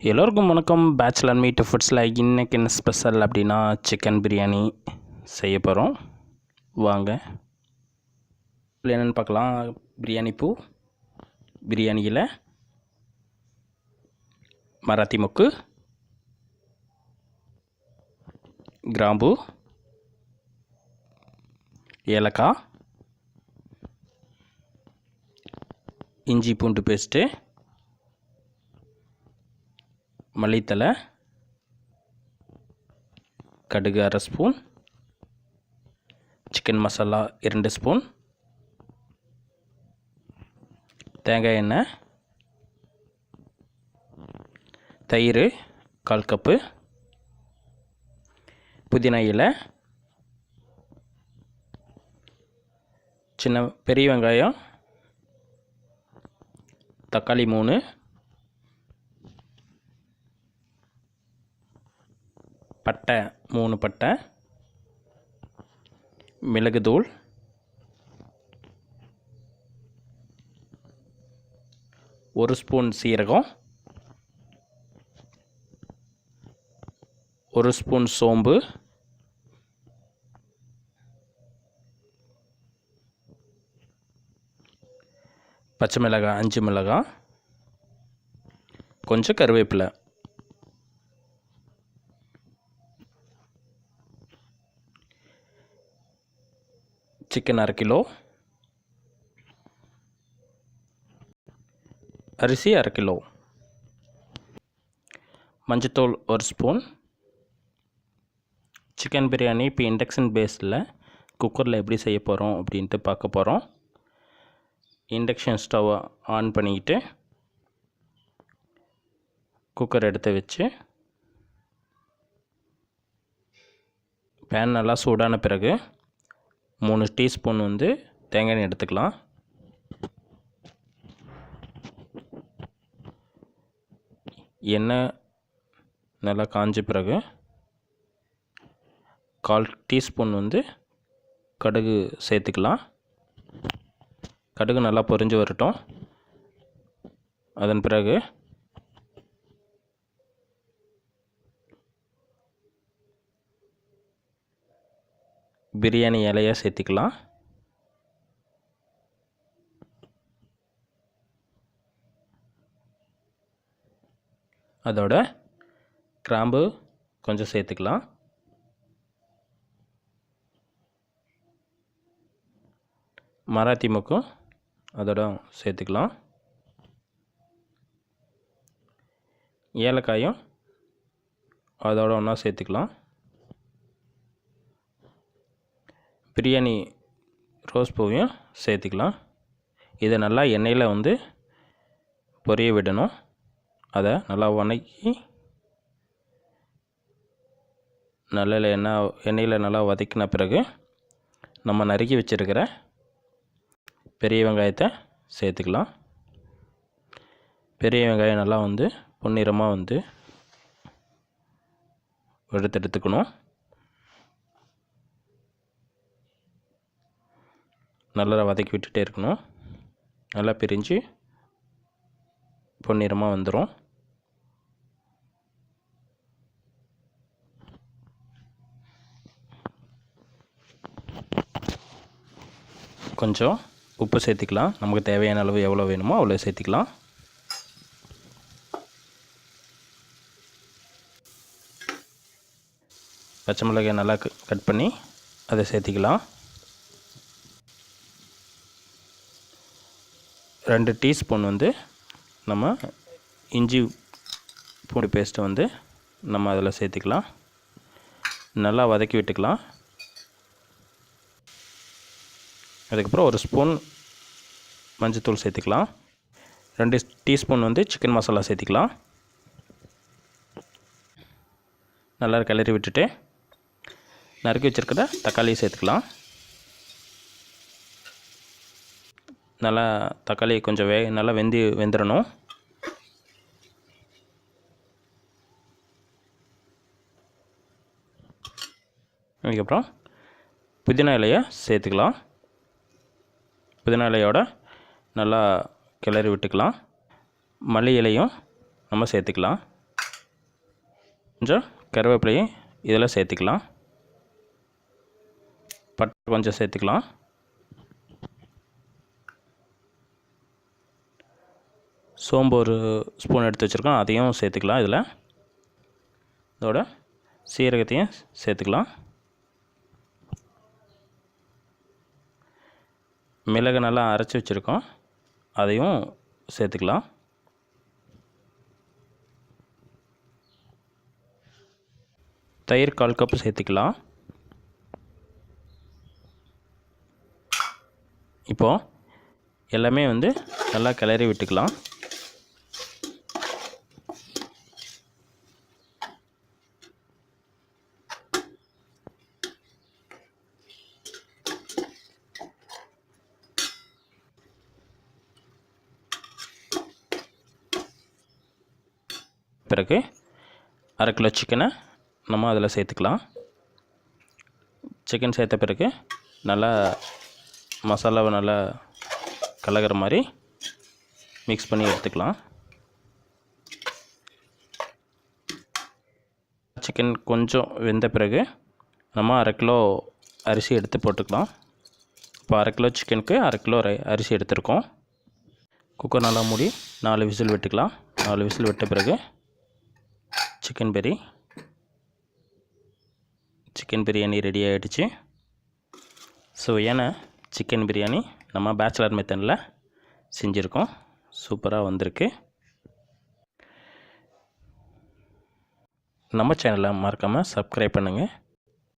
எல்லோருக்கும் வணக்கம். Bachelor meet ஃபுட்ஸில் இன்றைக்கி என்ன ஸ்பெஷல் அப்படின்னா சிக்கன் பிரியாணி செய்ய போகிறோம். வாங்க என்னென்னு பார்க்கலாம். பிரியாணி பூ, பிரியாணி இலை, மராத்தி மொக்கு, கிராம்பு, ஏலக்காய், இஞ்சி பூண்டு பேஸ்ட்டு, மல்லித்தலை, கடுகு 1/2 ஸ்பூன், சிக்கன் மசாலா 2 ஸ்பூன், தேங்காய் எண்ணெய், தயிர் 1/4 கப்பு, புதினா இலை, பெரிய வெங்காயம், தக்காளி 3, பட்டை 3 பட்டை, மிளகுத்தூள், ஒரு ஸ்பூன் சீரகம், 1 ஸ்பூன் சோம்பு, பச்சை மிளகாய் 5 மிளகாய், கொஞ்சம் கருவேப்பிலை, சிக்கன் 1/2 கிலோ, அரிசி 1/2 கிலோ, மஞ்சத்தூள் 1 ஸ்பூன். சிக்கன் பிரியாணி இப்போ இண்டக்ஷன் பேஸில் குக்கரில் எப்படி செய்ய போகிறோம் அப்படின்ட்டு பார்க்க போகிறோம். இண்டக்ஷன் ஸ்டவ்வை ஆன் பண்ணிக்கிட்டு குக்கர் எடுத்து வச்சு பேன் நல்லா சூடான பிறகு 3 டீஸ்பூன் தேங்காய் எண்ணெய் எடுத்துக்கலாம். எண்ணெய் நல்லா காஞ்ச பிறகு 1/4 டீஸ்பூன் கடுகு சேர்த்துக்கலாம். கடுகு நல்லா பொரிஞ்சு வரட்டும். அதன் பிறகு பிரியாணி இலையை சேர்த்துக்கலாம். அதோட கிராம்பு கொஞ்சம் சேர்த்துக்கலாம். மராத்தி மொக்கும் அதோட சேர்த்துக்கலாம். ஏலக்காயும் அதோட ஒன்றா சேர்த்துக்கலாம். பிரியாணி ரோஸ் பூவையும் சேர்த்துக்கலாம். இதை நல்லா எண்ணெயில் பொரிய விடணும். அதை நல்லா வதக்கி எண்ணெயில் நல்லா வதக்கின பிறகு நம்ம நறுக்கி வச்சுருக்கிற பெரிய வெங்காயத்தை சேர்த்துக்கலாம். பெரிய வெங்காயம் நல்லா பொன்னிறமாக எடுத்துக்கணும். நல்லா வதக்கி விட்டுட்டே இருக்கணும். நல்லா பிரிஞ்சு பொன்னிறமாக வந்துடும். கொஞ்சம் உப்பு சேர்த்துக்கலாம். நமக்கு தேவையான அளவு எவ்வளோ வேணுமோ அவ்வளோ சேர்த்துக்கலாம். பச்சை மிளகாய் நல்லா கட் பண்ணி அதை சேர்த்துக்கலாம். 2 டீஸ்பூன் நம்ம இஞ்சி பூண்டு பேஸ்ட்டை நம்ம அதில் சேர்த்துக்கலாம். நல்லா வதக்கி விட்டுக்கலாம். அதுக்கப்புறம் 1 ஸ்பூன் மஞ்சத்தூள் சேர்த்துக்கலாம். 2 டீஸ்பூன் சிக்கன் மசாலா சேர்த்துக்கலாம். நல்லா கிளறி விட்டுட்டு நறுக்கி வச்சுருக்கிற தக்காளியை சேர்த்துக்கலாம். நல்லா தக்காளி கொஞ்சம் நல்லா வெந்துடணும். அதுக்கப்புறம் புதினா இலையை சேர்த்துக்கலாம். புதினா இலையோட நல்லா கிளறி விட்டுக்கலாம். மல்லி இலையும் நம்ம சேர்த்துக்கலாம். கொஞ்சம் கருவேப்பிலையை இதில் சேர்த்துக்கலாம். பட்டை கொஞ்சம் சேர்த்துக்கலாம். சோம்பு ஒரு ஸ்பூன் எடுத்து வச்சுருக்கோம், அதையும் சேர்த்துக்கலாம். இதில் இதோட சீரகத்தையும் சேர்த்துக்கலாம். மிளகு நல்லா அரைச்சி வச்சுருக்கோம், அதையும் சேர்த்துக்கலாம். தயிர் 1/4 கப் சேர்த்துக்கலாம். இப்போது எல்லாமே நல்லா கிளறி விட்டுக்கலாம். பிறகு 1/2 கிலோ சிக்கனை நம்ம அதில் சேர்த்துக்கலாம். சிக்கன் சேர்த்த பிறகு நல்லா மசாலாவை நல்லா கலக்கிற மாதிரி மிக்ஸ் பண்ணி எடுத்துக்கலாம். சிக்கன் கொஞ்சம் வெந்த பிறகு நம்ம 1/2 கிலோ அரிசி எடுத்து போட்டுக்கலாம். இப்போ 1/2 கிலோ சிக்கனுக்கு 1/2 கிலோ அரிசி எடுத்துருக்கோம். குக்கர் நல்லா மூடி 4 விசில் விட்டுக்கலாம். 4 விசில் விட்ட பிறகு சிக்கன் பிரியாணி ரெடி ஆகிடுச்சு. சுவையான சிக்கன் பிரியாணி நம்ம பேச்சுலர் மெத்தடில் செஞ்சுருக்கோம். சூப்பராக வந்திருக்கு. நம்ம சேனலை மறக்காமல் சப்ஸ்கிரைப் பண்ணுங்கள்.